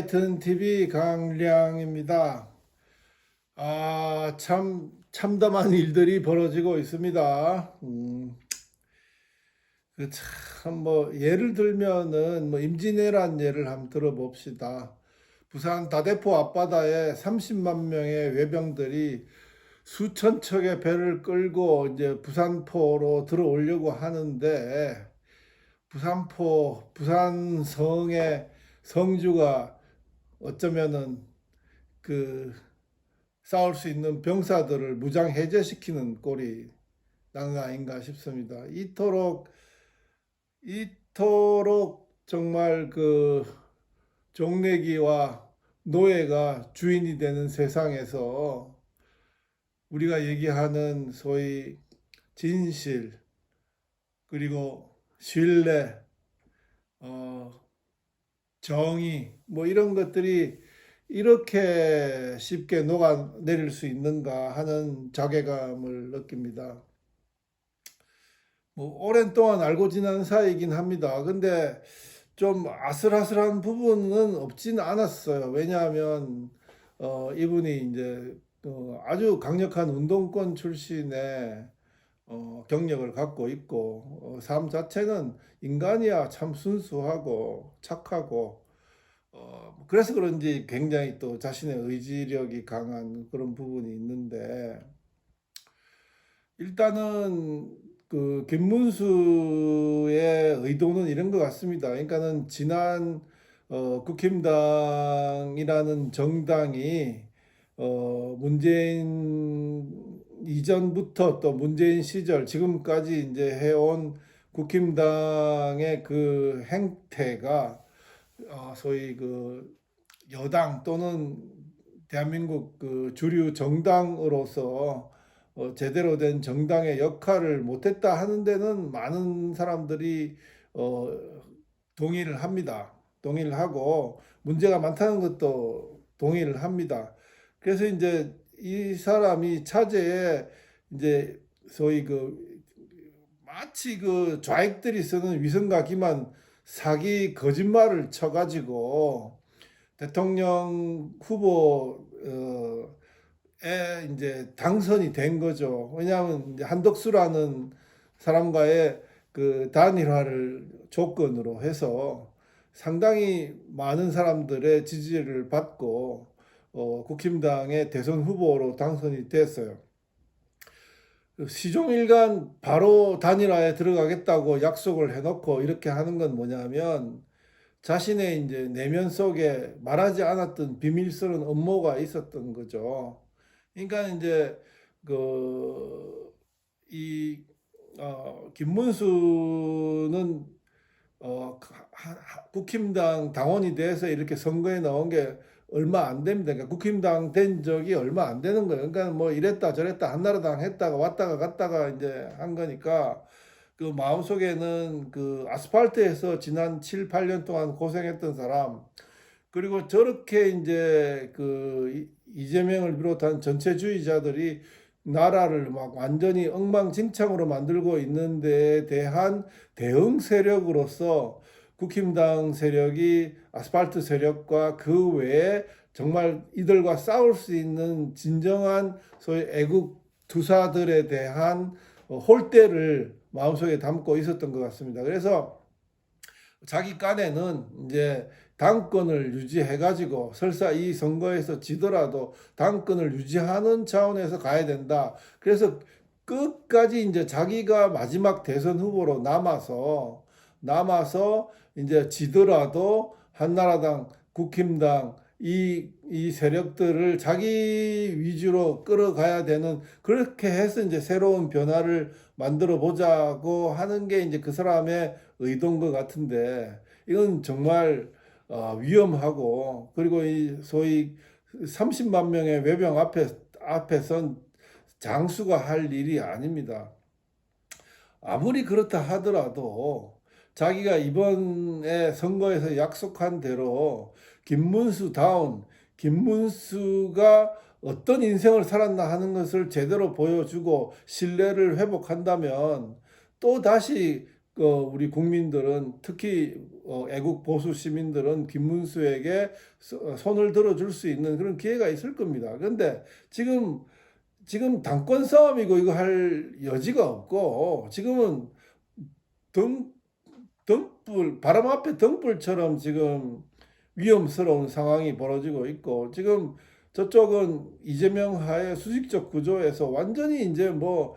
인라이튼 TV 강량입니다. 참 참담한 일들이 벌어지고 있습니다. 예를 들면은 임진왜란 예를 한번 들어봅시다. 부산 다대포 앞바다에 30만 명의 외병들이 수천 척의 배를 끌고 이제 부산포로 들어오려고 하는데 부산성의 성주가 어쩌면은 그 싸울 수 있는 병사들을 무장 해제시키는 꼴이 난 거 아닌가 싶습니다. 이토록 정말 종래기와 노예가 주인이 되는 세상에서 우리가 얘기하는 소위 진실, 그리고 신뢰, 어, 정의, 이런 것들이 이렇게 쉽게 녹아내릴 수 있는가 하는 자괴감을 느낍니다. 오랜 동안 알고 지난 사이이긴 합니다. 근데 좀 아슬아슬한 부분은 없진 않았어요. 왜냐하면 이분이 이제 아주 강력한 운동권 출신의 경력을 갖고 있고 삶 자체는 인간이야 참 순수하고 착하고 그래서 그런지 굉장히 또 자신의 의지력이 강한 그런 부분이 있는데 일단은 김문수의 의도는 이런 것 같습니다. 그러니까는 지난 국힘당이라는 정당이 문재인 이전부터 또 문재인 시절 지금까지 이제 해온 국힘당의 그 행태가 소위 여당 또는 대한민국 주류 정당으로서 제대로 된 정당의 역할을 못했다 하는 데는 많은 사람들이 어, 동의를 합니다. 동의를 하고 문제가 많다는 것도 동의를 합니다. 그래서 이제 이 사람이 차제에 이제 소위 마치 좌익들이 쓰는 위선과 기만 사기 거짓말을 쳐가지고 대통령 후보에 이제 당선이 된 거죠. 왜냐하면 이제 한덕수라는 사람과의 단일화를 조건으로 해서 상당히 많은 사람들의 지지를 받고 국힘당의 대선 후보로 당선이 됐어요. 시종일관 바로 단일화에 들어가겠다고 약속을 해놓고 이렇게 하는 건 뭐냐면 자신의 이제 내면 속에 말하지 않았던 비밀스러운 음모가 있었던 거죠. 그러니까 이제 이 김문수는 국힘당 당원이 돼서 이렇게 선거에 나온 게 얼마 안 됩니다. 그러니까 국힘당 된 적이 얼마 안 되는 거예요. 그러니까 이랬다 저랬다 한나라당 했다가 왔다가 갔다가 이제 한 거니까 마음속에는 아스팔트에서 지난 7, 8년 동안 고생했던 사람, 그리고 저렇게 이제 이재명을 비롯한 전체주의자들이 나라를 막 완전히 엉망진창으로 만들고 있는 데에 대한 대응 세력으로서 국힘당 세력이 아스팔트 세력과 그 외에 정말 이들과 싸울 수 있는 진정한 소위 애국 투사들에 대한 홀대를 마음속에 담고 있었던 것 같습니다. 그래서 자기 깐에는 이제 당권을 유지해가지고 설사 이 선거에서 지더라도 당권을 유지하는 차원에서 가야 된다. 그래서 끝까지 이제 자기가 마지막 대선 후보로 남아서 이제 지더라도 한나라당, 국힘당 이 세력들을 자기 위주로 끌어가야 되는, 그렇게 해서 이제 새로운 변화를 만들어 보자고 하는 게 이제 그 사람의 의도인 것 같은데 이건 정말 위험하고, 그리고 이 소위 30만 명의 외병 앞에선 장수가 할 일이 아닙니다. 아무리 그렇다 하더라도 자기가 이번에 선거에서 약속한 대로 김문수가 어떤 인생을 살았나 하는 것을 제대로 보여주고 신뢰를 회복한다면 또 다시 우리 국민들은 특히 애국 보수 시민들은 김문수에게 손을 들어줄 수 있는 그런 기회가 있을 겁니다. 그런데 지금 당권 싸움이고 이거 할 여지가 없고 지금은 등 등불 바람 앞에 등불처럼 지금 위험스러운 상황이 벌어지고 있고 지금 저쪽은 이재명 하에 수직적 구조에서 완전히 이제 뭐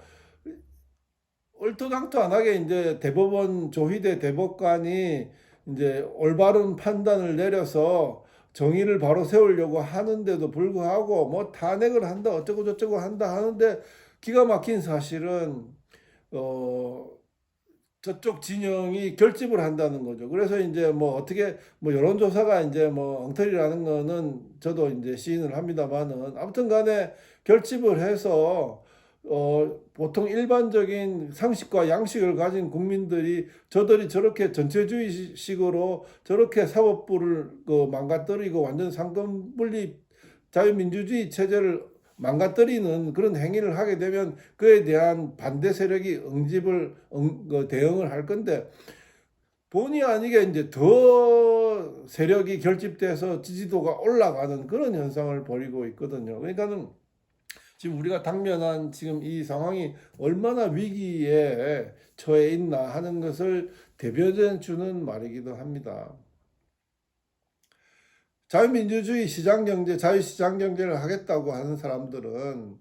얼토당토안하게 이제 대법원 조희대 대법관이 이제 올바른 판단을 내려서 정의를 바로 세우려고 하는데도 불구하고 뭐 탄핵을 한다 어쩌고 저쩌고 한다 하는데 기가 막힌 사실은 어 저쪽 진영이 결집을 한다는 거죠. 그래서 이제 뭐 어떻게 뭐 여론조사가 이제 뭐 엉터리라는 거는 저도 이제 시인을 합니다만은 아무튼 간에 결집을 해서 보통 일반적인 상식과 양식을 가진 국민들이 저들이 저렇게 전체주의식으로 저렇게 사법부를 망가뜨리고 완전 상권 분립 자유민주주의 체제를 망가뜨리는 그런 행위를 하게 되면 그에 대한 반대 세력이 대응을 할 건데 본의 아니게 이제 더 세력이 결집돼서 지지도가 올라가는 그런 현상을 벌이고 있거든요. 그러니까는 지금 우리가 당면한 지금 이 상황이 얼마나 위기에 처해 있나 하는 것을 대변해 주는 말이기도 합니다. 자유민주주의 시장경제, 자유시장경제를 하겠다고 하는 사람들은,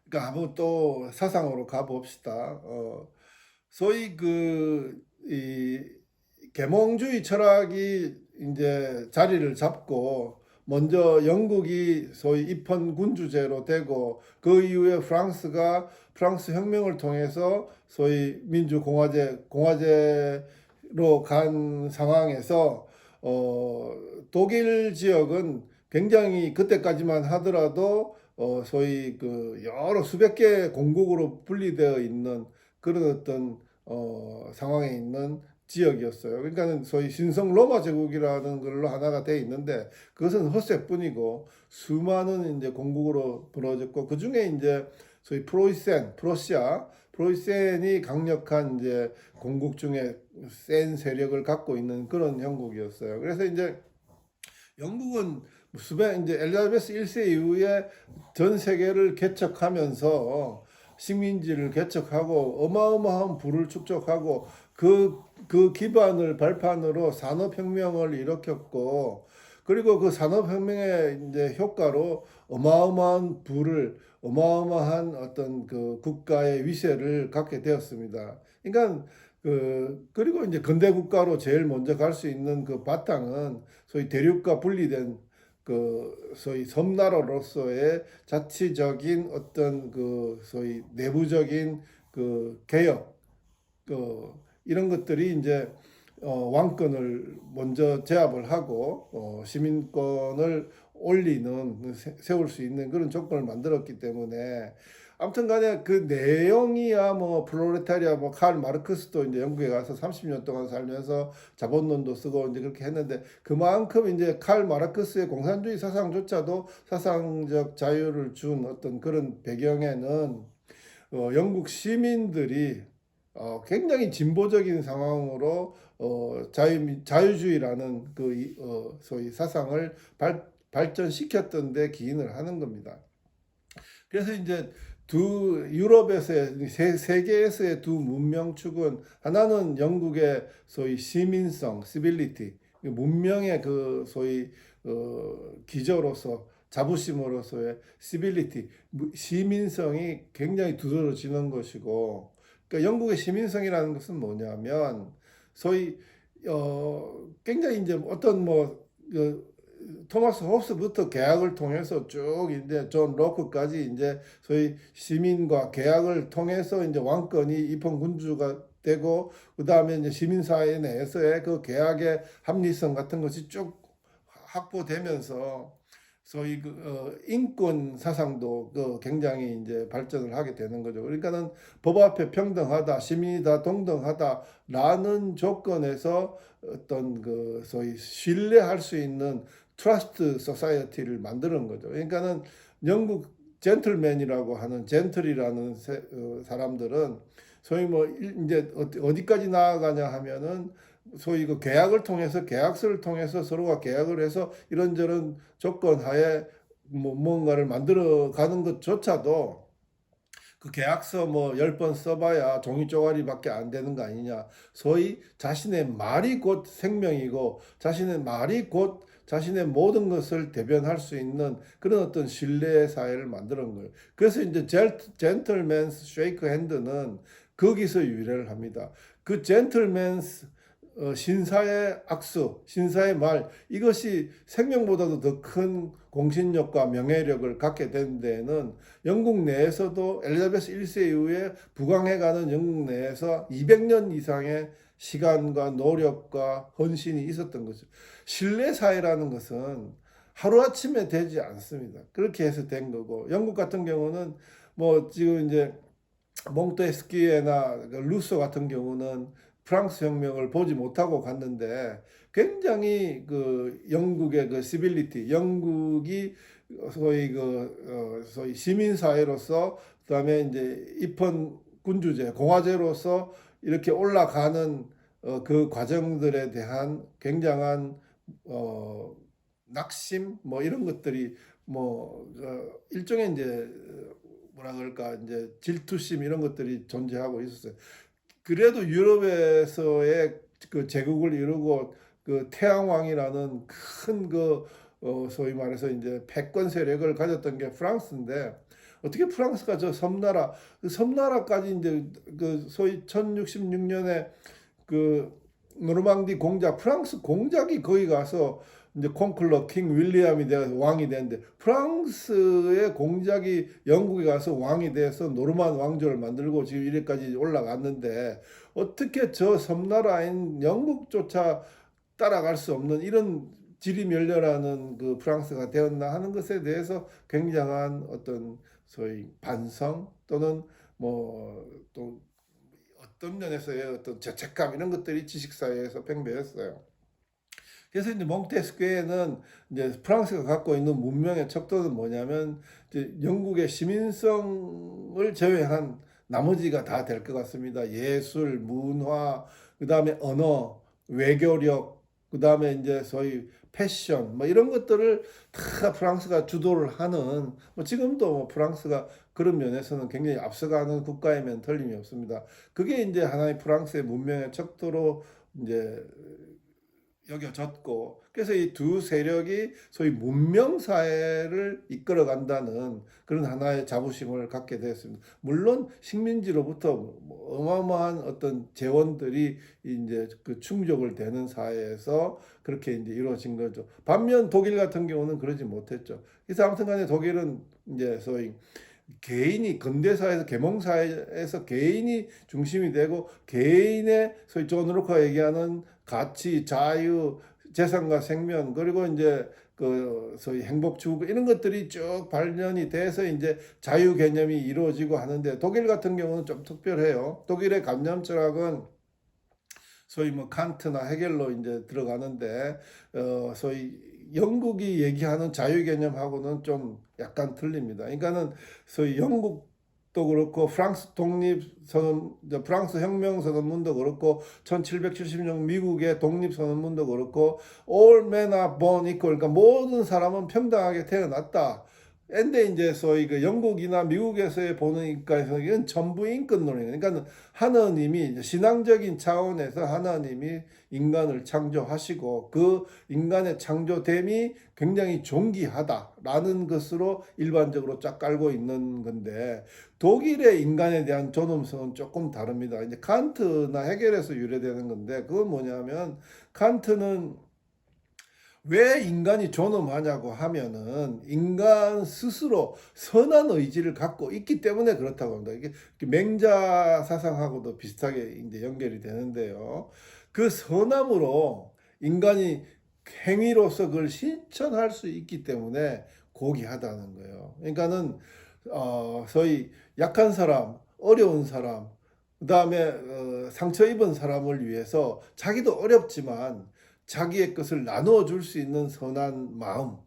그러니까 한번 또 사상으로 가봅시다. 소위 이 계몽주의 철학이 이제 자리를 잡고, 먼저 영국이 소위 입헌군주제로 되고, 그 이후에 프랑스 혁명을 통해서 소위 공화제로 간 상황에서, 독일 지역은 굉장히 그때까지만 하더라도 소위 여러 수백 개 공국으로 분리되어 있는 그런 어떤 상황에 있는 지역이었어요. 그러니까 소위 신성 로마 제국이라는 걸로 하나가 돼 있는데 그것은 헛새뿐이고 수많은 이제 공국으로 벌어졌고 그 중에 이제 소위 프로이센이 강력한 이제 공국 중에 센 세력을 갖고 있는 그런 형국이었어요. 그래서 이제 영국은 이제 엘리자베스 1세 이후에 전 세계를 개척하면서 식민지를 개척하고 어마어마한 부를 축적하고 그 기반을 발판으로 산업혁명을 일으켰고 그리고 그 산업혁명의 이제 효과로 어마어마한 어떤 그 국가의 위세를 갖게 되었습니다. 그러니까 그리고 이제 근대 국가로 제일 먼저 갈 수 있는 그 바탕은 소위 대륙과 분리된 소위 섬나라로서의 자치적인 어떤 소위 내부적인 개혁 이런 것들이 이제 왕권을 먼저 제압을 하고 시민권을 세울 수 있는 그런 조건을 만들었기 때문에 아무튼 간에 그 내용이야 뭐 플로레타리아 뭐 칼 마르크스도 이제 영국에 가서 30년 동안 살면서 자본론도 쓰고 이제 그렇게 했는데 그만큼 이제 칼 마르크스의 공산주의 사상조차도 사상적 자유를 준 어떤 그런 배경에는 영국 시민들이 굉장히 진보적인 상황으로 자유주의라는 소위 사상을 발전시켰던 데 기인을 하는 겁니다. 그래서 이제 세계에서의 두 문명축은 하나는 영국의 소위 시민성, 시빌리티, 문명의 소위 기저로서 자부심으로서의 시빌리티, 시민성이 굉장히 두드러지는 것이고, 그러니까 영국의 시민성이라는 것은 뭐냐면 소위 굉장히 이제 어떤 토마스 홉스부터 계약을 통해서 쭉 이제 존 로크까지 이제 소위 시민과 계약을 통해서 이제 왕권이 입헌군주가 되고 그 다음에 이제 시민사회 내에서의 그 계약의 합리성 같은 것이 쭉 확보되면서 소위 인권 사상도 굉장히 이제 발전을 하게 되는 거죠. 그러니까는 법 앞에 평등하다, 시민이 다 동등하다라는 조건에서 어떤 소위 신뢰할 수 있는 트러스트 소사이어티를 만드는 거죠. 그러니까는 영국 젠틀맨이라고 하는 젠틀이라는 사람들은 소위 뭐 이제 어디까지 나아가냐 하면은 소위 그 계약을 통해서 계약서를 통해서 서로가 계약을 해서 이런저런 조건 하에 뭐 뭔가를 만들어 가는 것조차도 그 계약서 뭐 10번 써봐야 종이 쪼가리밖에 안 되는 거 아니냐. 소위 자신의 말이 곧 생명이고 자신의 말이 곧 자신의 모든 것을 대변할 수 있는 그런 어떤 신뢰의 사회를 만드는 거예요. 그래서 이제 젠틀맨스 쉐이크 핸드는 거기서 유래를 합니다. 그 젠틀맨스 신사의 악수, 신사의 말, 이것이 생명보다도 더 큰 공신력과 명예력을 갖게 된 데에는 영국 내에서도 엘리자베스 1세 이후에 부강해가는 영국 내에서 200년 이상의 시간과 노력과 헌신이 있었던 거죠. 신뢰사회라는 것은 하루아침에 되지 않습니다. 그렇게 해서 된 거고, 영국 같은 경우는 뭐 지금 이제 몽테스키에나 루소 같은 경우는 프랑스 혁명을 보지 못하고 갔는데 굉장히 그 영국의 그 시빌리티, 영국이 소위 시민 사회로서 그다음에 이제 입헌 군주제, 공화제로서 이렇게 올라가는 그 과정들에 대한 굉장한 낙심 뭐 이런 것들이 뭐 일종의 이제 뭐라 그럴까 이제 질투심 이런 것들이 존재하고 있었어요. 그래도 유럽에서의 그 제국을 이루고 그 태양왕이라는 큰 그 소위 말해서 이제 패권 세력을 가졌던 게 프랑스인데 어떻게 프랑스가 저 섬나라 그 섬나라까지 이제 그 소위 1066년에 그 노르망디 공작 프랑스 공작이 거기 가서 이제 콩클러 킹 윌리엄이 돼서 왕이 되는데 프랑스의 공작이 영국에 가서 왕이 돼서 노르만 왕조를 만들고 지금 이래까지 올라갔는데 어떻게 저 섬나라인 영국조차 따라갈 수 없는 이런 지리멸렬하는 그 프랑스가 되었나 하는 것에 대해서 굉장한 어떤 소위 반성 또는 뭐 또 어떤 면에서의 어떤 죄책감 이런 것들이 지식사회에서 팽배했어요. 그래서 이제 몽테스퀘는 이제 프랑스가 갖고 있는 문명의 척도는 뭐냐면 이제 영국의 시민성을 제외한 나머지가 다 될 것 같습니다. 예술, 문화, 그 다음에 언어, 외교력, 그 다음에 이제 소위 패션, 뭐 이런 것들을 다 프랑스가 주도를 하는, 뭐 지금도 뭐 프랑스가 그런 면에서는 굉장히 앞서가는 국가이면 틀림이 없습니다. 그게 이제 하나의 프랑스의 문명의 척도로 이제 여겨졌고 그래서 이 두 세력이 소위 문명 사회를 이끌어 간다는 그런 하나의 자부심을 갖게 되었습니다. 물론 식민지로부터 뭐 어마어마한 어떤 재원들이 이제 그 충족을 되는 사회에서 그렇게 이제 이루어진 거죠. 반면 독일 같은 경우는 그러지 못했죠. 그래서 아무튼간에 독일은 이제 소위 개인이 근대사회에서 계몽사회에서 개인이 중심이 되고 개인의 소위 존 로커가 얘기하는 가치, 자유, 재산과 생명 그리고 이제 그 소위 행복 추구 이런 것들이 쭉 발견이 돼서 이제 자유 개념이 이루어지고 하는데 독일 같은 경우는 좀 특별해요. 독일의 감념 철학은 소위 뭐 칸트나 헤겔로 이제 들어가는데 소위 영국이 얘기하는 자유 개념하고는 좀 약간 틀립니다. 그러니까는 소위 영국도 그렇고 프랑스 독립선언, 프랑스 혁명선언문도 그렇고 1776년 미국의 독립선언문도 그렇고 all men are born equal, 그러니까 모든 사람은 평등하게 태어났다. 근데 이제 소위 그 영국이나 미국에서의 보니까 이건 전부 인권론이에요. 그러니까 하나님이 신앙적인 차원에서 하나님이 인간을 창조하시고 그 인간의 창조됨이 굉장히 존귀하다라는 것으로 일반적으로 쫙 깔고 있는 건데 독일의 인간에 대한 존엄성은 조금 다릅니다. 이제 칸트나 헤겔에서 유래되는 건데 그건 뭐냐면 칸트는 왜 인간이 존엄하냐고 하면은 인간 스스로 선한 의지를 갖고 있기 때문에 그렇다고 합니다. 이게 맹자 사상하고도 비슷하게 이제 연결이 되는데요. 그 선함으로 인간이 행위로서 그걸 실천할 수 있기 때문에 고귀하다는 거예요. 그러니까는 소위 약한 사람, 어려운 사람, 그다음에 상처 입은 사람을 위해서 자기도 어렵지만 자기의 것을 나누어 줄 수 있는 선한 마음.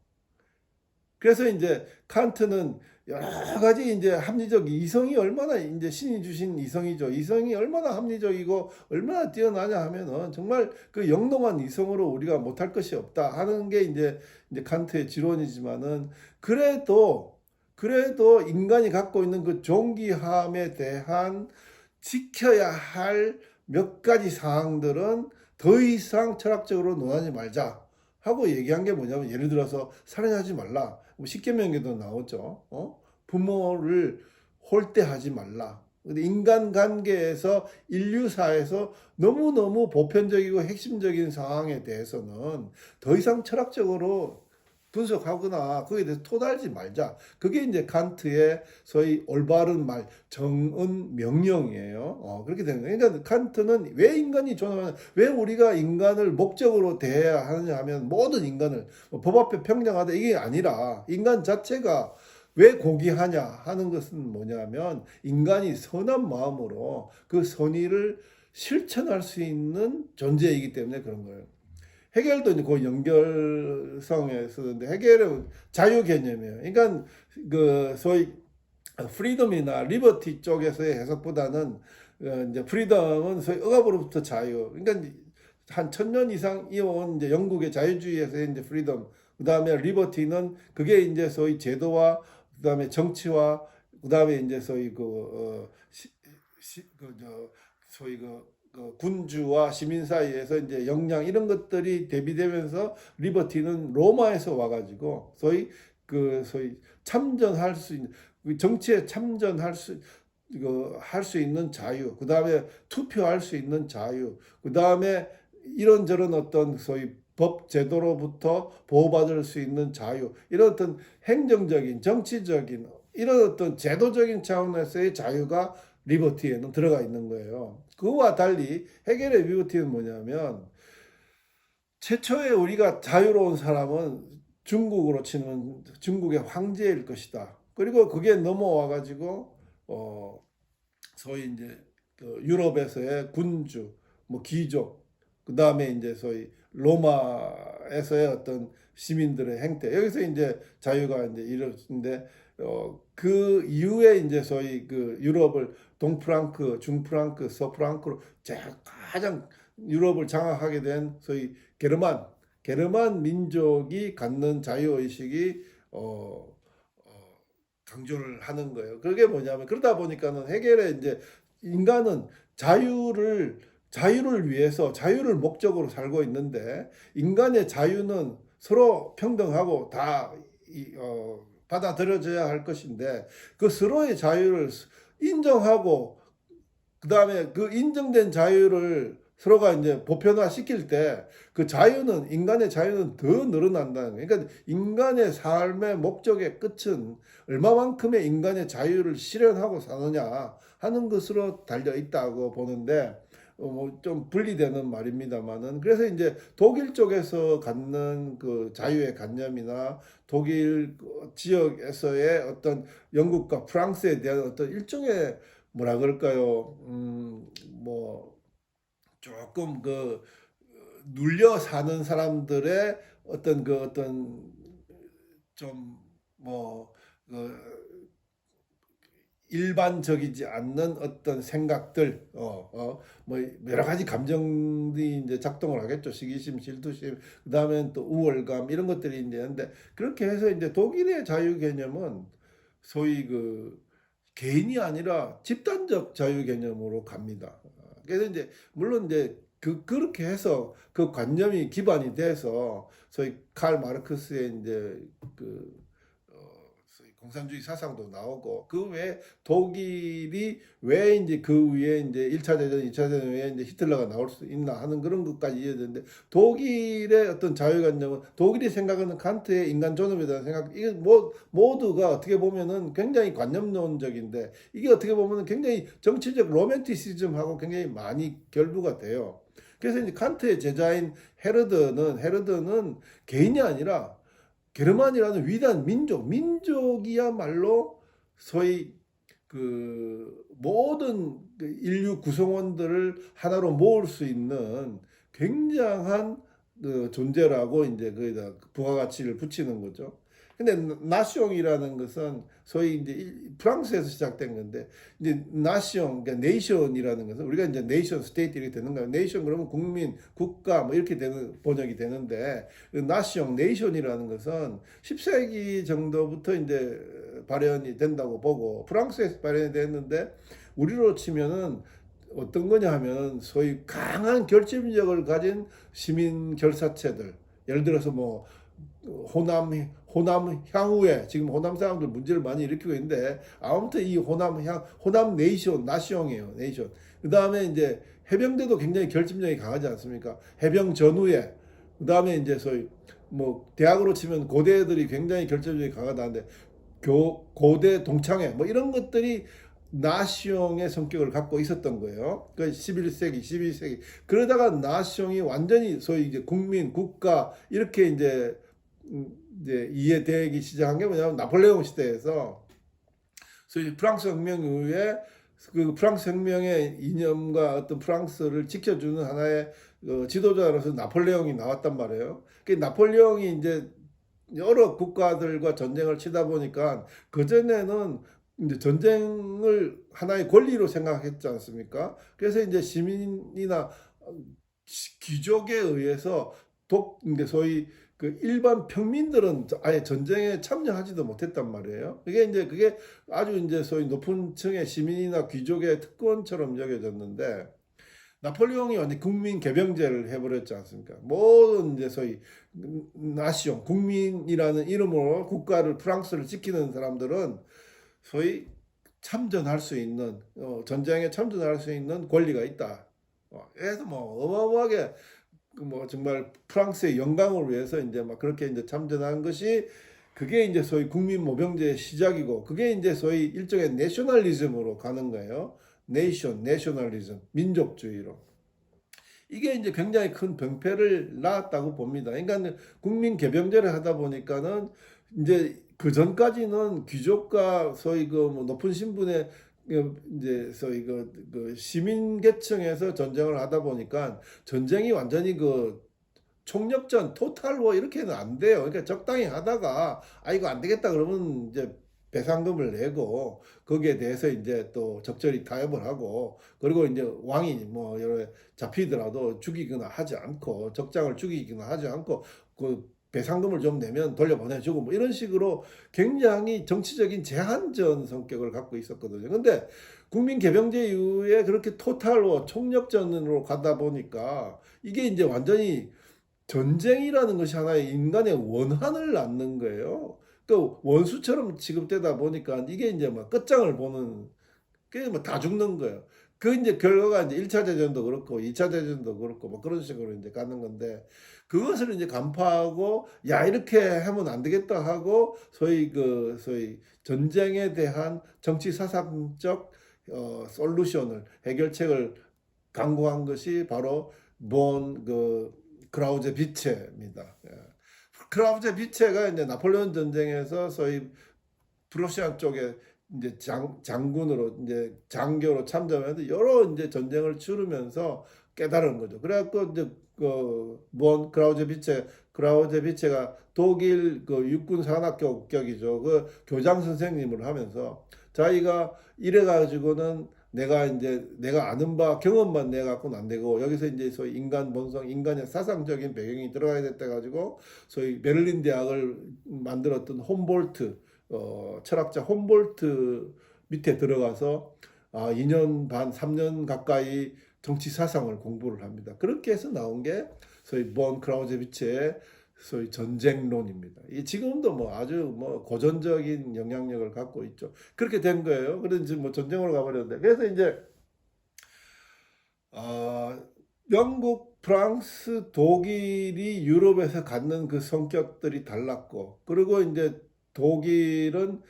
그래서 이제 칸트는 여러 가지 이제 합리적 이성이 얼마나 이제 신이 주신 이성이죠. 이성이 얼마나 합리적이고 얼마나 뛰어나냐 하면은 정말 그 영롱한 이성으로 우리가 못할 것이 없다 하는 게 이제 칸트의 지론이지만은 그래도 인간이 갖고 있는 그 존귀함에 대한 지켜야 할 몇 가지 사항들은 더 이상 철학적으로 논하지 말자 하고 얘기한 게 뭐냐면, 예를 들어서 살인하지 말라. 뭐 십계명에도 나오죠. 부모를 홀대하지 말라. 근데 인간관계에서 인류사에서 너무너무 보편적이고 핵심적인 상황에 대해서는 더 이상 철학적으로 분석하거나 거기에 대해서 토달지 말자. 그게 이제 칸트의 소위 올바른 말, 정은 명령이에요. 그렇게 되는 거예요. 그러니까 칸트는 왜 인간이 존엄하냐, 왜 우리가 인간을 목적으로 대해야 하느냐 하면, 모든 인간을 법 앞에 평등하다 이게 아니라 인간 자체가 왜 고귀하냐 하는 것은 뭐냐면, 인간이 선한 마음으로 그 선의를 실천할 수 있는 존재이기 때문에 그런 거예요. 해결도 이제 그 연결성에 쓰는데, 해결은 자유 개념이에요. 그러니까 그 소위 프리덤이나 리버티 쪽에서의 해석보다는 이제 프리덤은 소위 억압으로부터 자유. 그러니까 한 1000년 이상 이어온 이제 영국의 자유주의에서의 이제 프리덤. 그다음에 리버티는 그게 이제 소위 제도와 그다음에 정치와 그다음에 이제 소위 소위 군주와 시민 사이에서 이제 역량 이런 것들이 대비되면서, 리버티는 로마에서 와가지고 소위 참전할 수 있는, 정치에 참전할 수 이거 할 수 있는 자유, 그 다음에 투표할 수 있는 자유, 그 다음에 이런저런 어떤 소위 법 제도로부터 보호받을 수 있는 자유, 이런 어떤 행정적인 정치적인 이런 어떤 제도적인 차원에서의 자유가 리버티에는 들어가 있는 거예요. 그와 달리 해겔의 리버티는 뭐냐면, 최초에 우리가 자유로운 사람은 중국으로 치면 중국의 황제일 것이다. 그리고 그게 넘어와 가지고 소위 이제 그 유럽에서의 군주, 뭐 귀족, 그 다음에 이제 소위 로마에서의 어떤 시민들의 행태, 여기서 이제 자유가 이제 이루어지는데, 그 이후에 이제 소위 그 유럽을 동프랑크, 중프랑크, 서프랑크로 가장 유럽을 장악하게 된 소위 게르만 민족이 갖는 자유의식이 강조를 하는 거예요. 그게 뭐냐면, 그러다 보니까는 해겔의 이제 인간은 자유를 위해서 자유를 목적으로 살고 있는데, 인간의 자유는 서로 평등하고 다 받아들여져야 할 것인데, 그 서로의 자유를 인정하고 그다음에 그 인정된 자유를 서로가 이제 보편화 시킬 때, 그 자유는, 인간의 자유는 더 늘어난다는 거예요. 그러니까 인간의 삶의 목적의 끝은 얼마만큼의 인간의 자유를 실현하고 사느냐 하는 것으로 달려 있다고 보는데, 뭐좀 분리되는 말입니다만은, 그래서 이제 독일 쪽에서 갖는 그 자유의 관념이나 독일 지역에서의 어떤 영국과 프랑스에 대한 어떤 일종의 뭐라 그럴까요? 뭐 조금 눌려 사는 사람들의 어떤 좀뭐 일반적이지 않는 어떤 생각들, 뭐 여러 가지 감정이 이제 작동을 하겠죠. 시기심, 질투심, 그다음에 또 우월감 이런 것들이 이제 있는데, 그렇게 해서 이제 독일의 자유 개념은 소위 그 개인이 아니라 집단적 자유 개념으로 갑니다. 그래서 이제 물론 이제 그렇게 해서 그 관념이 기반이 돼서 소위 칼 마르크스의 이제 소위 공산주의 사상도 나오고, 그 외에 독일이 왜 이제 그 위에 이제 1차 대전, 2차 대전 왜 이제 히틀러가 나올 수 있나 하는 그런 것까지 이어졌는데, 독일의 어떤 자유관념은, 독일이 생각하는 칸트의 인간 존엄에 대한 생각, 이게 모두가 어떻게 보면은 굉장히 관념론적인데, 이게 어떻게 보면은 굉장히 정치적 로맨티시즘하고 굉장히 많이 결부가 돼요. 그래서 이제 칸트의 제자인 헤르드는 개인이 아니라 게르만이라는 위대한 민족이야말로 소위 그 모든 그 인류 구성원들을 하나로 모을 수 있는 굉장한 그 존재라고 이제 거기다 부가가치를 붙이는 거죠. 근데 나시옹이라는 것은 소위 이제 프랑스에서 시작된 건데, 이제 나시옹, 그러니까 네이션이라는 것은 우리가 이제 네이션 스테이트 이렇게 되는 거예요. 네이션 그러면 국민, 국가 뭐 이렇게 되는 번역이 되는데, 나시옹, 네이션이라는 것은 10세기 정도부터 이제 발현이 된다고 보고, 프랑스에서 발현이 됐는데, 우리로 치면은 어떤 거냐 하면 소위 강한 결집력을 가진 시민 결사체들, 예를 들어서 뭐 호남 향후에 지금 호남 사람들 문제를 많이 일으키고 있는데, 아무튼 이 호남 네이션, 나시옹이에요. 네이션. 그 다음에 이제 해병대도 굉장히 결집력이 강하지 않습니까? 해병 전후에. 그 다음에 이제 소위 뭐 대학으로 치면 고대들이 굉장히 결집력이 강하다는데, 고대 동창회 뭐 이런 것들이 나시옹의 성격을 갖고 있었던 거예요. 그 11세기, 12세기. 그러다가 나시옹이 완전히 소위 이제 국민, 국가 이렇게 이제 이해되기 시작한 게 뭐냐면 나폴레옹 시대에서 소위 프랑스 혁명 이후에 그 프랑스 혁명의 이념과 어떤 프랑스를 지켜주는 하나의 지도자로서 나폴레옹이 나왔단 말이에요. 그 나폴레옹이 이제 여러 국가들과 전쟁을 치다 보니까 그전에는 이제 전쟁을 하나의 권리로 생각했지 않습니까? 그래서 이제 시민이나 귀족에 의해서 이제 소위 그 일반 평민들은 아예 전쟁에 참여하지도 못했단 말이에요. 그게 아주 이제 소위 높은 층의 시민이나 귀족의 특권처럼 여겨졌는데, 나폴레옹이 완전 국민 개병제를 해버렸지 않습니까? 모든 이제 소위 나시옹, 국민이라는 이름으로 국가를, 프랑스를 지키는 사람들은 소위 참전할 수 있는, 전쟁에 참전할 수 있는 권리가 있다. 그래서 뭐 어마어마하게 그뭐 정말 프랑스의 영광을 위해서 이제 막 그렇게 이제 참전한 것이, 그게 이제 소위 국민 모병제의 시작이고, 그게 이제 소위 일종의 내셔널리즘으로 가는 거예요. 내셔널리즘, 민족주의로. 이게 이제 굉장히 큰 병폐를 낳았다고 봅니다. 그러니까 국민 개병제를 하다 보니까는 이제 그 전까지는 귀족과 소위 그 뭐 높은 신분의 이제 소위 그 시민 계층에서 전쟁을 하다 보니까 전쟁이 완전히 그 총력전, 토탈워 이렇게는 안 돼요. 그러니까 적당히 하다가 아 이거 안 되겠다 그러면 이제 배상금을 내고 거기에 대해서 이제 또 적절히 타협을 하고, 그리고 이제 왕이 뭐 여러 잡히더라도 죽이거나 하지 않고, 적장을 죽이거나 하지 않고 그 배상금을 좀 내면 돌려보내주고 뭐 이런 식으로 굉장히 정치적인 제한전 성격을 갖고 있었거든요. 근데 국민 개병제 이후에 그렇게 토탈워 총력전으로 가다 보니까 이게 이제 완전히 전쟁이라는 것이 하나의 인간의 원한을 낳는 거예요. 그 원수처럼 취급되다 보니까 이게 이제 막 끝장을 보는, 그게 뭐 다 죽는 거예요. 그 이제 결과가 이제 1차 대전도 그렇고 2차 대전도 그렇고 뭐 그런 식으로 이제 가는 건데, 그것을 이제 간파하고 야 이렇게 하면 안 되겠다 하고 소위 전쟁에 대한 정치 사상적 솔루션을, 해결책을 강구한 것이 바로 크라우제 비체입니다. 예. 크라우제 비체가 이제 나폴레옹 전쟁에서 소위 프로시아 쪽에 이제 장군으로 이제 장교로 참전해서 여러 이제 전쟁을 치르면서 깨달은 거죠. 그래갖고 이제 크라우제 비체가 독일 그 육군 산악격이죠. 그 교장 선생님을 하면서 자기가 이래 가지고는 내가 아는 바 경험만 내 갖고는 안 되고, 여기서 이제 소위 인간 본성, 인간의 사상적인 배경이 들어가야 됐다 가지고 소위 베를린 대학을 만들었던 홈볼트, 철학자 홈볼트 밑에 들어가서 2년 반, 3년 가까이 정치 사상을 공부를 합니다. 그렇게 해서 나온 게 소위 크라우제비츠의 소위 전쟁론입니다. 이 지금도 뭐 아주 뭐 고전적인 영향력을 갖고 있죠. 그렇게 된 거예요. 그런지 뭐 전쟁으로 가버렸는데, 그래서 이제 어, 영국, 프랑스, 독일이 유럽에서 갖는 그 성격들이 달랐고, 그리고 이제 독일은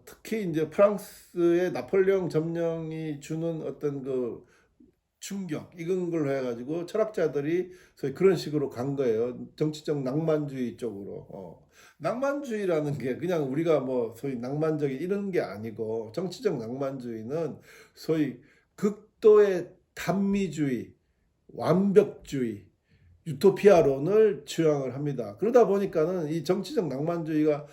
특히 이제 프랑스의 나폴레옹 점령이 주는 어떤 그 충격, 이런 걸로 해가지고 철학자들이 소위 그런 식으로 간 거예요. 정치적 낭만주의 쪽으로. 낭만주의라는 게 그냥 우리가 뭐 소위 낭만적인 이런 게 아니고, 정치적 낭만주의는 소위 극도의 단미주의, 완벽주의, 유토피아론을 추앙을 합니다. 그러다 보니까는 이 정치적 낭만주의가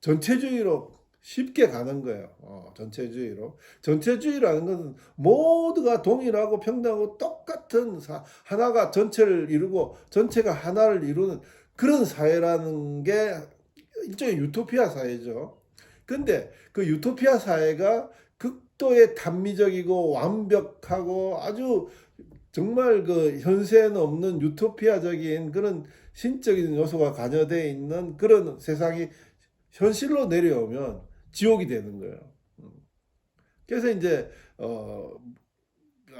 전체주의로 쉽게 가는 거예요. 전체주의로. 전체주의라는 것은 모두가 동일하고 평등하고 똑같은 하나가 전체를 이루고 전체가 하나를 이루는 그런 사회라는 게 일종의 유토피아 사회죠. 근데 그 유토피아 사회가 극도의 단미적이고 완벽하고 아주 정말 그 현세에는 없는 유토피아적인 그런 신적인 요소가 관여되어 있는 그런 세상이 현실로 내려오면 지옥이 되는 거예요. 그래서 이제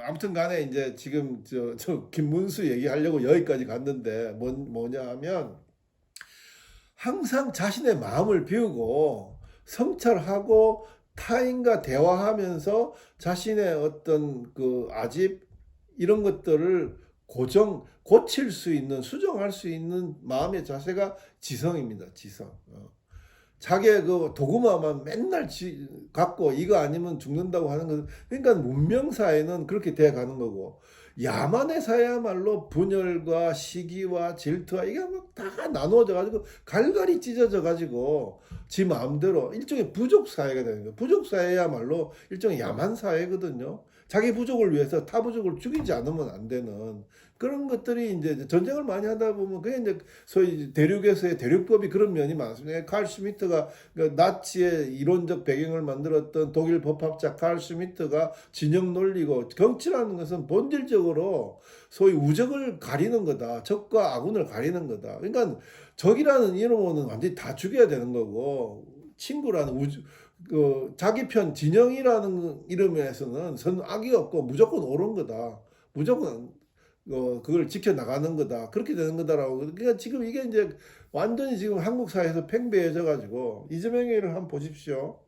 아무튼 간에 이제 지금 저 김문수 얘기하려고 여기까지 갔는데 뭐냐 하면 항상 자신의 마음을 비우고 성찰하고 타인과 대화하면서 자신의 어떤 그 아집 이런 것들을 고칠 수 있는 수정할 수 있는 마음의 자세가 지성입니다. 지성. 자기의 그 도구마만 맨날 갖고 이거 아니면 죽는다고 하는 것은 그러니까 문명 사회는 그렇게 돼 가는 거고 야만의 사회야말로 분열과 시기와 질투와 이게 막 다 나누어져 가지고 갈갈이 찢어져 가지고 지 마음대로 일종의 부족 사회가 되는 거예요. 부족 사회야말로 일종의 야만 사회거든요. 자기 부족을 위해서 타 부족을 죽이지 않으면 안 되는 그런 것들이 이제 전쟁을 많이 하다 보면 그게 이제 소위 대륙에서의 대륙법이 그런 면이 많습니다. 칼 슈미트가 그 나치의 이론적 배경을 만들었던 독일 법학자 칼 슈미트가 진영 논리고 정치라는 것은 본질적으로 소위 우적을 가리는 거다. 적과 아군을 가리는 거다. 그러니까 적이라는 이름으로는 완전히 다 죽여야 되는 거고 친구라는 자기 편 진영이라는 이름에서는 선악이 없고 무조건 옳은 거다. 무조건 그걸 지켜나가는 거다. 그렇게 되는 거다라고. 그러니까 지금 이게 이제 완전히 지금 한국 사회에서 팽배해져 가지고 이재명이를 한번 보십시오.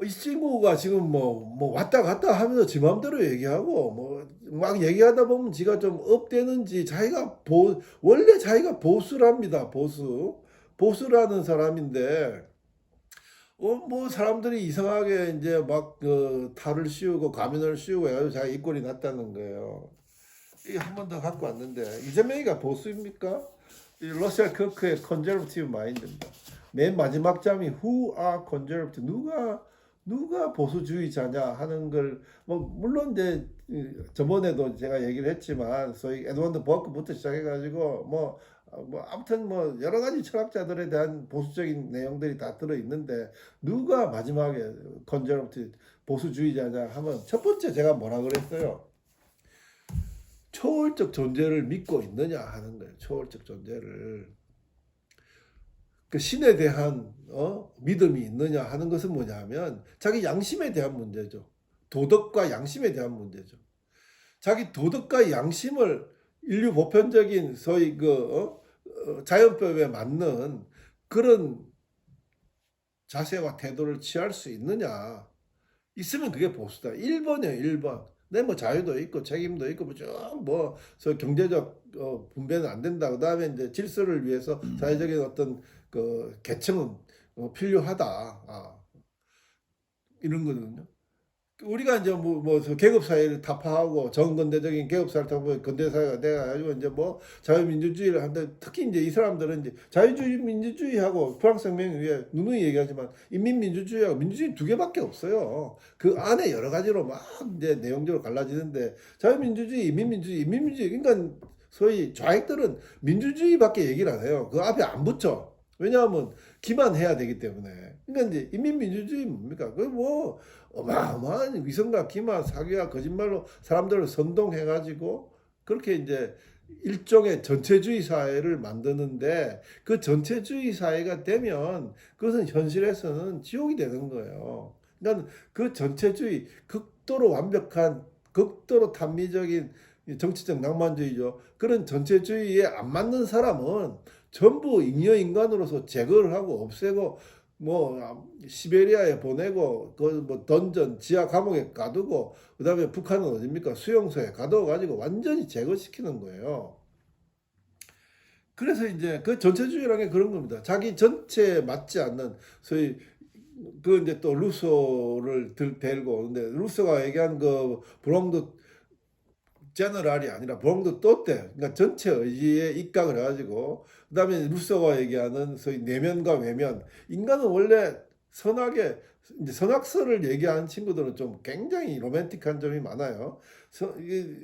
이 친구가 지금 뭐 왔다 갔다 하면서 지 마음대로 얘기하고 뭐 막 얘기하다 보면 지가 좀 업되는지 원래 자기가 보수랍니다. 보수라는 사람인데 뭐 사람들이 이상하게 이제 막 탈을 씌우고 가면을 씌우고 해가지고 자기 입꼬리 났다는 거예요. 이 한 번 더 갖고 왔는데 이재명이가 보수입니까? 이 러셀 커크의 컨저버티브 마인드입니다. 맨 마지막 장이 Who are conservative? 누가 보수주의자냐 하는 걸 뭐 물론 이제 저번에도 제가 얘기를 했지만 소위 에드먼드 버크부터 시작해가지고 아무튼 뭐 여러 가지 철학자들에 대한 보수적인 내용들이 다 들어 있는데 누가 마지막에 컨저버티브 보수주의자냐 하면 첫 번째 제가 뭐라 그랬어요? 초월적 존재를 믿고 있느냐 하는 거예요. 초월적 존재를. 그 신에 대한 믿음이 있느냐 하는 것은 뭐냐면 자기 양심에 대한 문제죠. 도덕과 양심에 대한 문제죠. 자기 도덕과 양심을 인류 보편적인 소위 자연법에 맞는 그런 자세와 태도를 취할 수 있느냐. 있으면 그게 보수다. 1번이에요, 1번. 내 뭐 자유도 있고 책임도 있고 경제적 분배는 안 된다. 그다음에 이제 질서를 위해서 사회적인 어떤 그 계층은 필요하다. 이런 거거든요. 우리가 이제 계급 사회를 타파하고 정근대적인 계급 사회를 타파하고 근대 사회가 돼가지고 이제 자유민주주의를 하는데 특히 이제 이 사람들은 이제 자유주의 민주주의하고 프랑스혁명 위에 누누이 얘기하지만 인민민주주의하고 민주주의 두 개밖에 없어요. 그 안에 여러 가지로 막 이제 내용적으로 갈라지는데 자유민주주의, 인민민주주의 그러니까 소위 좌익들은 민주주의밖에 얘기를 안 해요. 그 앞에 안 붙여. 왜냐하면 기만해야 되기 때문에. 그러니까 이제 인민민주주의 뭡니까? 어마어마한 위선과 기만, 사기와 거짓말로 사람들을 선동해가지고 그렇게 이제 일종의 전체주의 사회를 만드는데 그 전체주의 사회가 되면 그것은 현실에서는 지옥이 되는 거예요. 그러니까 그 전체주의, 극도로 완벽한, 극도로 탄미적인 정치적 낭만주의죠. 그런 전체주의에 안 맞는 사람은 전부 잉여인간으로서 제거를 하고 없애고 시베리아에 보내고 던전 지하 감옥에 가두고 그다음에 북한은 어딥니까 수용소에 가둬 가지고 완전히 제거시키는 거예요. 그래서 이제 그 전체주의라는 게 그런 겁니다. 자기 전체에 맞지 않는 소위 이제 또 루소를 데리고 근데 루소가 얘기한 그 브롱드 제너럴이 아니라 봉도 또때, 그러니까 전체 의지에 입각을 해가지고, 그다음에 루소가 얘기하는 소위 내면과 외면. 인간은 원래 선악에, 이제 선악설을 얘기하는 친구들은 좀 굉장히 로맨틱한 점이 많아요.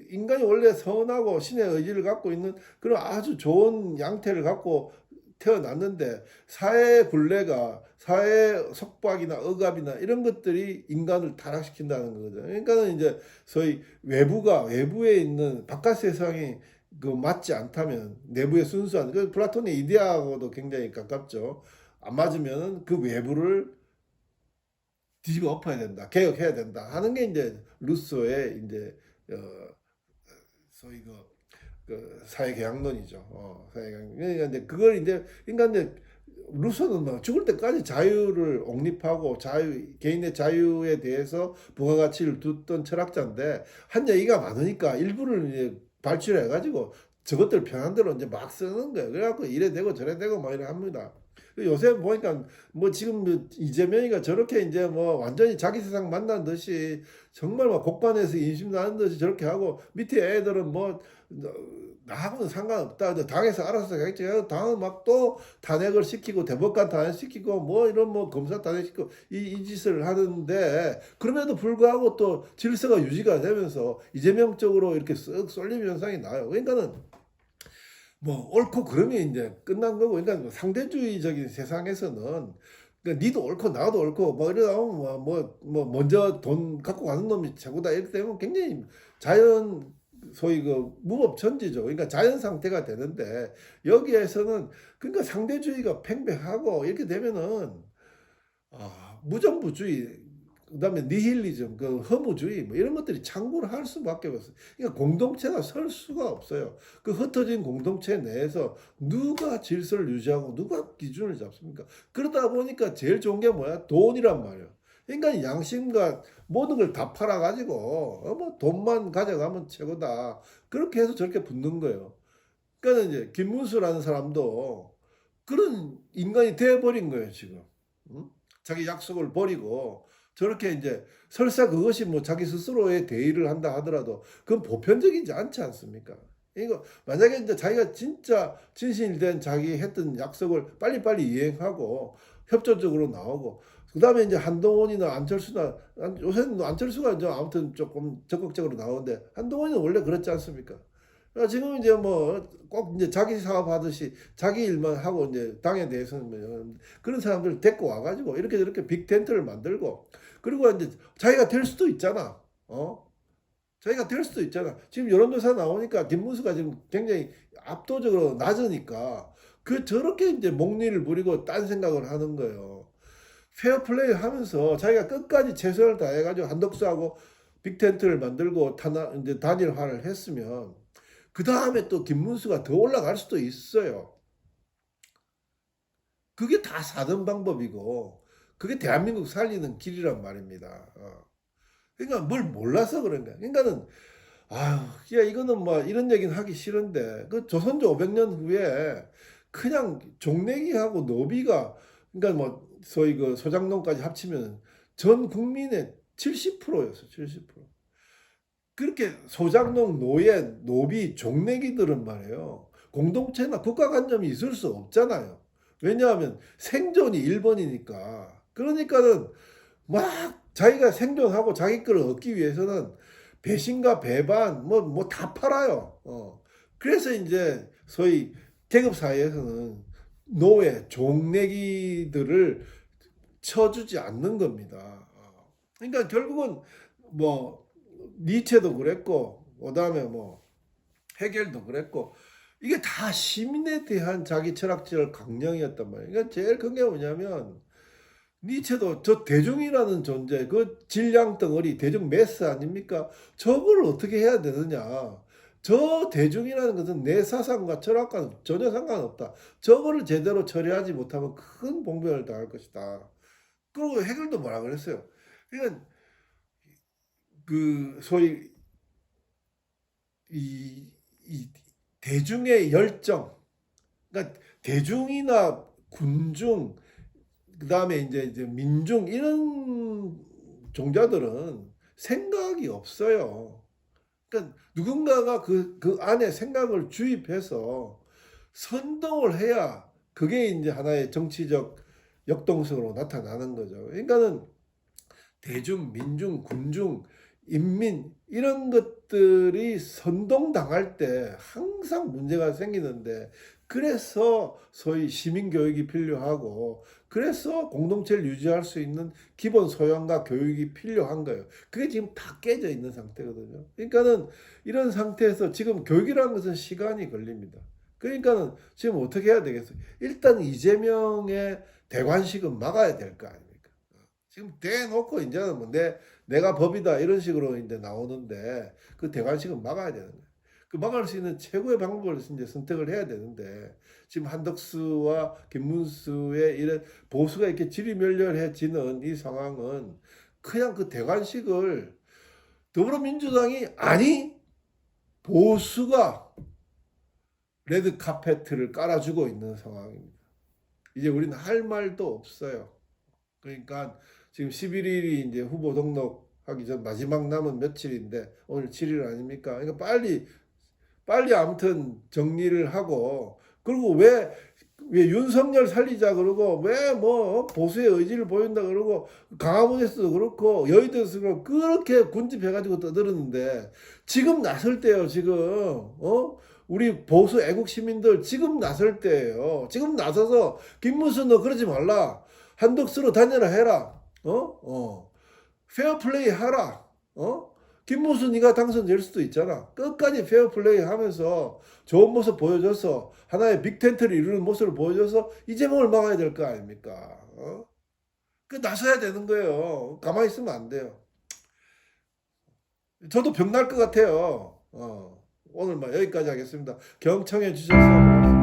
인간이 원래 선하고 신의 의지를 갖고 있는 그런 아주 좋은 양태를 갖고 태어났는데, 사회 굴레가, 사회 속박이나 억압이나 이런 것들이 인간을 타락시킨다는 거죠. 그러니까는 이제 소위 외부에 있는 바깥 세상이 그 맞지 않다면, 내부의 순수한, 그 플라톤의 이데아하고도 굉장히 가깝죠. 안 맞으면 그 외부를 뒤집어 엎어야 된다, 개혁해야 된다 하는 게 이제 루소의 이제 소위 그 사회계약론이죠. 사회계약. 그러니까 이제 그걸 이제 그러니까 이제 루소는 뭐 죽을 때까지 자유를 옹립하고 개인의 자유에 대해서 부가가치를 두던 철학자인데, 한 얘기가 많으니까 일부를 이제 발췌해 가지고 저것들 편한 대로 이제 막 쓰는 거예요. 그래갖고 이래 되고 저래 되고 막 이래 합니다. 요새 보니까 뭐 지금 뭐 이재명이가 저렇게 이제 뭐 완전히 자기 세상 만난 듯이 정말 막 곡반에서 인심 나는 듯이 저렇게 하고, 밑에 애들은 뭐 나하고는 상관없다, 당에서 알아서 하겠지. 당은 막 또 탄핵을 시키고 대법관 탄핵시키고 뭐 이런 뭐 검사 탄핵시키고 이 짓을 하는데, 그럼에도 불구하고 또 질서가 유지가 되면서 이재명 쪽으로 이렇게 쓱 쏠림 현상이 나요. 그러니까는 뭐 옳고 그름이 이제 끝난 거고. 그러니까 뭐 상대주의적인 세상에서는 그러니까 니도 옳고 나도 옳고 뭐 이러다 보면 뭐 먼저 돈 갖고 가는 놈이 최고다 이렇게 되면 굉장히 자연, 소위 그 무법천지죠. 그러니까 자연 상태가 되는데, 여기에서는 그러니까 상대주의가 팽배하고 이렇게 되면은 무정부주의, 그다음에 니힐리즘, 그 허무주의 뭐 이런 것들이 창구를 할 수밖에 없어요. 그러니까 공동체가 설 수가 없어요. 그 흩어진 공동체 내에서 누가 질서를 유지하고 누가 기준을 잡습니까? 그러다 보니까 제일 좋은 게 뭐야? 돈이란 말이에요. 그러니까 양심과 모든 걸 다 팔아가지고 뭐 돈만 가져가면 최고다, 그렇게 해서 저렇게 붙는 거예요. 그러니까 이제 김문수라는 사람도 그런 인간이 되어버린 거예요 지금. 응? 자기 약속을 버리고 저렇게 이제, 설사 그것이 뭐 자기 스스로의 대의를 한다 하더라도 그건 보편적이지 않지 않습니까? 이거 만약에 이제 자기가 진짜 진실된 자기 했던 약속을 빨리빨리 이행하고 협조적으로 나오고, 그 다음에 이제 한동훈이나 안철수나, 요새는 안철수가 이제 아무튼 조금 적극적으로 나오는데, 한동훈이는 원래 그렇지 않습니까? 지금 이제 뭐 꼭 이제 자기 사업 하듯이 자기 일만 하고, 이제 당에 대해서는 뭐 그런 사람들 데리고 와가지고 이렇게 저렇게 빅텐트를 만들고, 그리고 이제 자기가 될 수도 있잖아. 자기가 될 수도 있잖아. 지금 여론조사 나오니까 김문수가 지금 굉장히 압도적으로 낮으니까 그 저렇게 이제 목리를 부리고 딴 생각을 하는 거예요. 페어플레이 하면서 자기가 끝까지 최선을 다해가지고 한덕수하고 빅텐트를 만들고 이제 단일화를 했으면, 그 다음에 또 김문수가 더 올라갈 수도 있어요. 그게 다 사는 방법이고, 그게 대한민국 살리는 길이란 말입니다. 그러니까 뭘 몰라서 그런 거야. 그러니까는, 아유, 야, 이거는 뭐 이런 얘기는 하기 싫은데, 그 조선조 500년 후에 그냥 종래기하고 노비가, 그러니까 뭐 소위 그 소장농까지 합치면 전 국민의 70%였어, 70%. 그렇게 소장농, 노예, 노비, 종래기들은 말이에요, 공동체나 국가관념이 있을 수 없잖아요. 왜냐하면 생존이 1번이니까. 그러니까는 막 자기가 생존하고 자기 걸 얻기 위해서는 배신과 배반 뭐 다 팔아요. 그래서 이제 소위 계급 사회에서는 노예, 종래기들을 쳐주지 않는 겁니다. 그러니까 결국은 뭐 니체도 그랬고, 그다음에 뭐 해겔도 그랬고, 이게 다 시민에 대한 자기 철학적 강령이었단 말이에요. 그러니까 제일 큰 게 뭐냐면, 니체도 저 대중이라는 존재, 그 질량 덩어리, 대중 매스 아닙니까? 저걸 어떻게 해야 되느냐? 저 대중이라는 것은 내 사상과 철학과 전혀 상관없다. 저거를 제대로 처리하지 못하면 큰 봉변을 당할 것이다. 그리고 해결도 뭐라 그랬어요? 그러니까 그 소위 이, 이 대중의 열정, 그러니까 대중이나 군중, 그 다음에 이제 민중, 이런 종자들은 생각이 없어요. 그러니까 누군가가 그 안에 생각을 주입해서 선동을 해야 그게 이제 하나의 정치적 역동성으로 나타나는 거죠. 그러니까는 대중, 민중, 군중, 인민 이런 것들이 선동당할 때 항상 문제가 생기는데, 그래서 소위 시민교육이 필요하고 그래서 공동체를 유지할 수 있는 기본 소양과 교육이 필요한 거예요. 그게 지금 다 깨져 있는 상태거든요. 그러니까는 이런 상태에서 지금 교육이라는 것은 시간이 걸립니다. 그러니까는 지금 어떻게 해야 되겠어요? 일단 이재명의 대관식은 막아야 될 거 아닙니까? 지금 대놓고 이제는 뭐 내가 법이다 이런 식으로 이제 나오는데, 그 대관식은 막아야 되는 거예요. 그 막을 수 있는 최고의 방법을 이제 선택을 해야 되는데, 지금 한덕수와 김문수의 이런 보수가 이렇게 지리멸렬해지는 이 상황은 그냥 그 대관식을 더불어민주당이 아니 보수가 레드 카페트를 깔아주고 있는 상황입니다. 이제 우리는 할 말도 없어요. 그러니까 지금 11일이 이제 후보 등록하기 전 마지막 남은 며칠인데 오늘 7일 아닙니까? 그러니까 빨리 아무튼 정리를 하고, 그리고 왜 윤석열 살리자 그러고, 왜 뭐 보수의 의지를 보인다 그러고, 강화문에서도 그렇고 여의도에서도 그렇게 군집해가지고 떠들었는데, 지금 나설 때요. 지금 우리 보수 애국 시민들 지금 나설 때예요. 지금 나서서 김문수 너 그러지 말라, 한덕수로 다녀라 해라, 페어플레이 하라, 김문수 네가 당선될 수도 있잖아. 끝까지 페어플레이 하면서 좋은 모습 보여줘서 하나의 빅텐트를 이루는 모습을 보여줘서 이재명을 막아야 될 거 아닙니까? 그 나서야 되는 거예요. 가만히 있으면 안 돼요. 저도 병날 것 같아요. 오늘 뭐 여기까지 하겠습니다. 경청해 주셔서 고맙습니다.